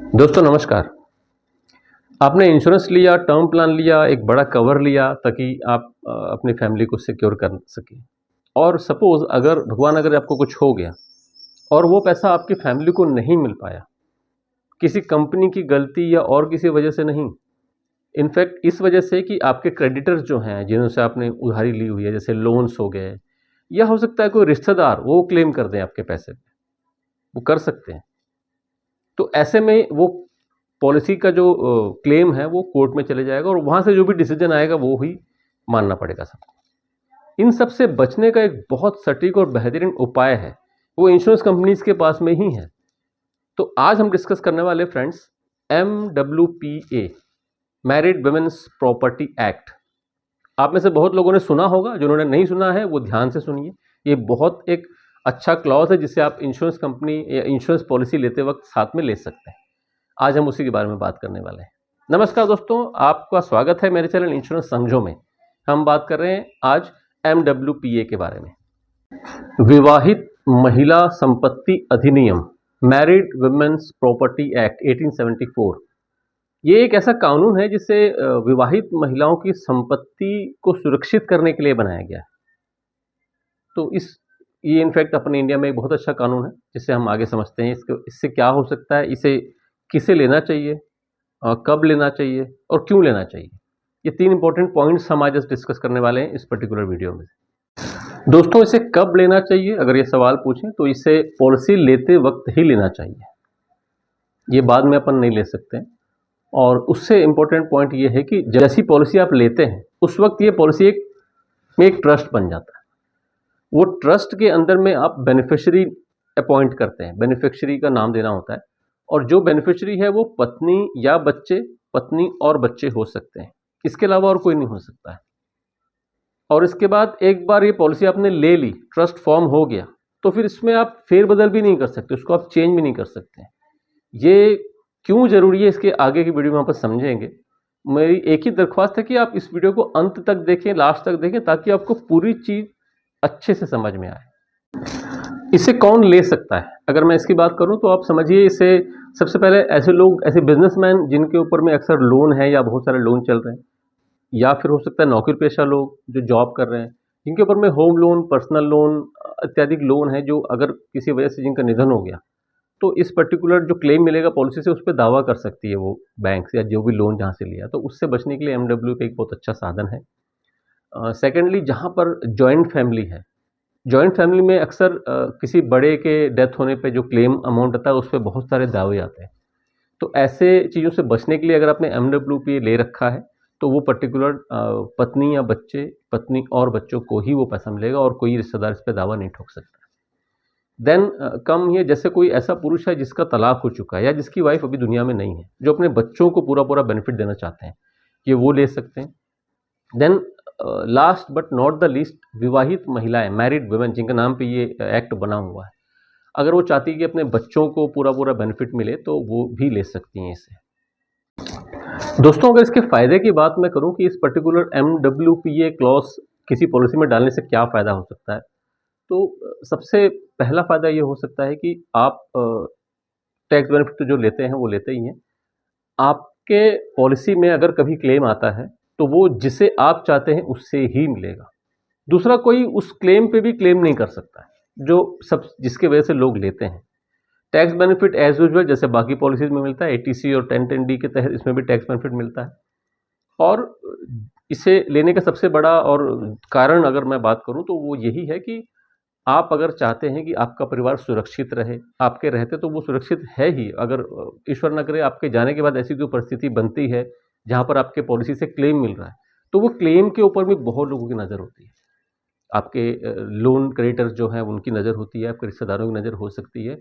दोस्तों नमस्कार। आपने इंश्योरेंस लिया, टर्म प्लान लिया, एक बड़ा कवर लिया ताकि आप अपनी फैमिली को सिक्योर कर सकें। और सपोज़ अगर भगवान अगर आपको कुछ हो गया और वो पैसा आपकी फैमिली को नहीं मिल पाया, किसी कंपनी की गलती या और किसी वजह से नहीं, इनफैक्ट इस वजह से कि आपके क्रेडिटर्स जो हैं जिनसे आपने उधारी ली हुई है, जैसे लोन्स हो गए या हो सकता है कोई रिश्तेदार वो क्लेम कर दें आपके पैसे पे, वो कर सकते हैं। तो ऐसे में वो पॉलिसी का जो क्लेम है वो कोर्ट में चले जाएगा और वहाँ से जो भी डिसीजन आएगा वो ही मानना पड़ेगा सबको। इन सब से बचने का एक बहुत सटीक और बेहतरीन उपाय है, वो इंश्योरेंस कंपनीज के पास में ही है। तो आज हम डिस्कस करने वाले friends MWPA, married women's property act. आप में से बहुत लोगों ने सुना होगा, जिन्होंने नहीं सुना है वो ध्यान से सुनिए। ये बहुत एक अच्छा क्लॉज है जिससे आप इंश्योरेंस कंपनी या इंश्योरेंस पॉलिसी लेते वक्त साथ में ले सकते हैं। आज हम उसी के बारे में बात करने वाले हैं। नमस्कार दोस्तों, आपका स्वागत है मेरे चैनल इंश्योरेंस समझो में। हम बात कर रहे हैं आज MWPA के बारे में। विवाहित महिला संपत्ति अधिनियम, मैरिड वुमेन्स प्रॉपर्टी एक्ट 1874, ये एक ऐसा कानून है जिसे विवाहित महिलाओं की संपत्ति को सुरक्षित करने के लिए बनाया गया है। तो ये इनफैक्ट अपने इंडिया में एक बहुत अच्छा कानून है जिसे हम आगे समझते हैं। इससे क्या हो सकता है, इसे किसे लेना चाहिए, कब लेना चाहिए और क्यों लेना चाहिए। ये 3 इंपॉर्टेंट पॉइंट्स हम आज डिस्कस करने वाले हैं इस पर्टिकुलर वीडियो में। दोस्तों, इसे कब लेना चाहिए अगर ये सवाल पूछें तो इसे पॉलिसी लेते वक्त ही लेना चाहिए, ये बाद में अपन नहीं ले सकते। और उससे इंपॉर्टेंट पॉइंट ये है कि जैसी पॉलिसी आप लेते हैं उस वक्त ये पॉलिसी एक ट्रस्ट बन जाता है। वो ट्रस्ट के अंदर में आप बेनिफिशियरी अपॉइंट करते हैं, बेनिफिशियरी का नाम देना होता है। और जो बेनिफिशियरी है वो पत्नी या बच्चे, पत्नी और बच्चे हो सकते हैं, इसके अलावा और कोई नहीं हो सकता है। और इसके बाद एक बार ये पॉलिसी आपने ले ली, ट्रस्ट फॉर्म हो गया, तो फिर इसमें आप फेरबदल भी नहीं कर सकते, उसको आप चेंज भी नहीं कर सकते। ये क्यों जरूरी है इसके आगे की वीडियो में आप समझेंगे। मेरी एक ही दरख्वास्त है कि आप इस वीडियो को अंत तक देखें, लास्ट तक देखें, ताकि आपको पूरी चीज अच्छे से समझ में आए। इसे कौन ले सकता है अगर मैं इसकी बात करूं तो आप समझिए, इसे सबसे पहले ऐसे लोग, ऐसे बिजनेसमैन जिनके ऊपर में अक्सर लोन है या बहुत सारे लोन चल रहे हैं, या फिर हो सकता है नौकरी पेशा लोग जो जॉब कर रहे हैं, जिनके ऊपर में होम लोन, पर्सनल लोन इत्यादि लोन है, जो अगर किसी वजह से जिनका निधन हो गया तो इस पर्टिकुलर जो क्लेम मिलेगा पॉलिसी से उस पर दावा कर सकती है वो बैंक से या जो भी लोन जहाँ से लिया। तो उससे बचने के लिए MWPA एक बहुत अच्छा साधन है। सेकेंडली, जहाँ पर जॉइंट फैमिली है, जॉइंट फैमिली में अक्सर किसी बड़े के डेथ होने पे जो क्लेम अमाउंट आता है उस पर बहुत सारे दावे आते हैं। तो ऐसे चीज़ों से बचने के लिए अगर आपने MWPA ले रखा है तो वो पर्टिकुलर पत्नी या बच्चे, पत्नी और बच्चों को ही वो पैसा मिलेगा और कोई रिश्तेदार इस पर दावा नहीं ठोक सकता। देन कम ये, जैसे कोई ऐसा पुरुष है जिसका तलाक हो चुका है या जिसकी वाइफ अभी दुनिया में नहीं है, जो अपने बच्चों को पूरा पूरा बेनिफिट देना चाहते हैं, ये वो ले सकते हैं। Then last but not the least, विवाहित महिलाएं, मैरिड वुमेन, जिनके नाम पे ये एक्ट बना हुआ है, अगर वो चाहती है कि अपने बच्चों को पूरा पूरा बेनिफिट मिले तो वो भी ले सकती हैं इसे। दोस्तों, अगर इसके फायदे की बात मैं करूं कि इस पर्टिकुलर MWPA क्लॉज किसी पॉलिसी में डालने से क्या फ़ायदा हो सकता है, तो सबसे पहला फ़ायदा ये हो सकता है कि आप टैक्स बेनिफिट तो जो लेते हैं वो लेते ही हैं। आपके पॉलिसी में अगर कभी क्लेम आता है तो वो जिसे आप चाहते हैं उससे ही मिलेगा, दूसरा कोई उस क्लेम पे भी क्लेम नहीं कर सकता है, जो सब जिसके वजह से लोग लेते हैं। टैक्स बेनिफिट एज यूजुअल जैसे बाकी पॉलिसीज में मिलता है, ATC और 1010D के तहत इसमें भी टैक्स बेनिफिट मिलता है। और इसे लेने का सबसे बड़ा और कारण अगर मैं बात करूं तो वो यही है कि आप अगर चाहते हैं कि आपका परिवार सुरक्षित रहे, आपके रहते तो वो सुरक्षित है ही। अगर ईश्वर न करे आपके जाने के बाद ऐसी कोई परिस्थिति बनती है जहां पर आपके पॉलिसी से क्लेम मिल रहा है, तो वो क्लेम के ऊपर भी बहुत लोगों की नज़र होती है। आपके लोन क्रेडिटर्स जो हैं उनकी नज़र होती है, आपके रिश्तेदारों की नज़र हो सकती है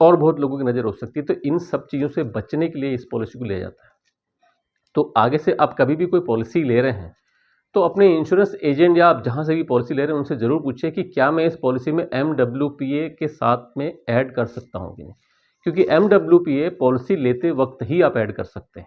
और बहुत लोगों की नज़र हो सकती है। तो इन सब चीज़ों से बचने के लिए इस पॉलिसी को लिया जाता है। तो आगे से आप कभी भी कोई पॉलिसी ले रहे हैं तो अपने इंश्योरेंस एजेंट या आप जहाँ से भी पॉलिसी ले रहे हैं उनसे ज़रूर पूछिए कि क्या मैं इस पॉलिसी में MWPA के साथ में ऐड कर सकता हूँ कि नहीं, क्योंकि MWPA पॉलिसी लेते वक्त ही आप ऐड कर सकते हैं,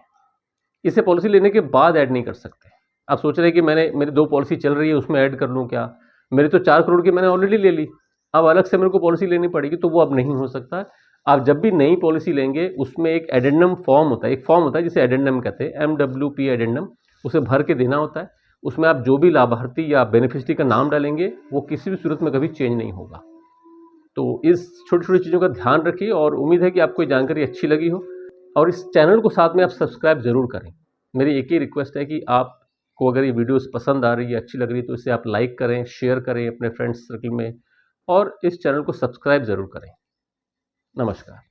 इसे पॉलिसी लेने के बाद ऐड नहीं कर सकते। आप सोच रहे हैं कि मेरी 2 पॉलिसी चल रही है उसमें ऐड कर लूँ क्या, मेरी तो 4 करोड़ की मैंने ऑलरेडी ले ली, अब अलग से मेरे को पॉलिसी लेनी पड़ेगी, तो वो अब नहीं हो सकता। आप जब भी नई पॉलिसी लेंगे उसमें एक एडेंडम फॉर्म होता है, एक फॉर्म होता है जिसे एडेंडम कहते हैं, MWP एडेंडम, उसे भर के देना होता है। उसमें आप जो भी लाभार्थी या बेनिफिशियरी का नाम डालेंगे वो किसी भी सूरत में कभी चेंज नहीं होगा। तो इस छोटी-छोटी चीज़ों का ध्यान रखिए और उम्मीद है कि आपको ये जानकारी अच्छी लगी हो और इस चैनल को साथ में आप सब्सक्राइब ज़रूर करें। मेरी एक ही रिक्वेस्ट है कि आपको अगर ये वीडियोज़ पसंद आ रही है, अच्छी लग रही है तो इसे आप लाइक करें, शेयर करें अपने फ्रेंड्स सर्कल में और इस चैनल को सब्सक्राइब ज़रूर करें। नमस्कार।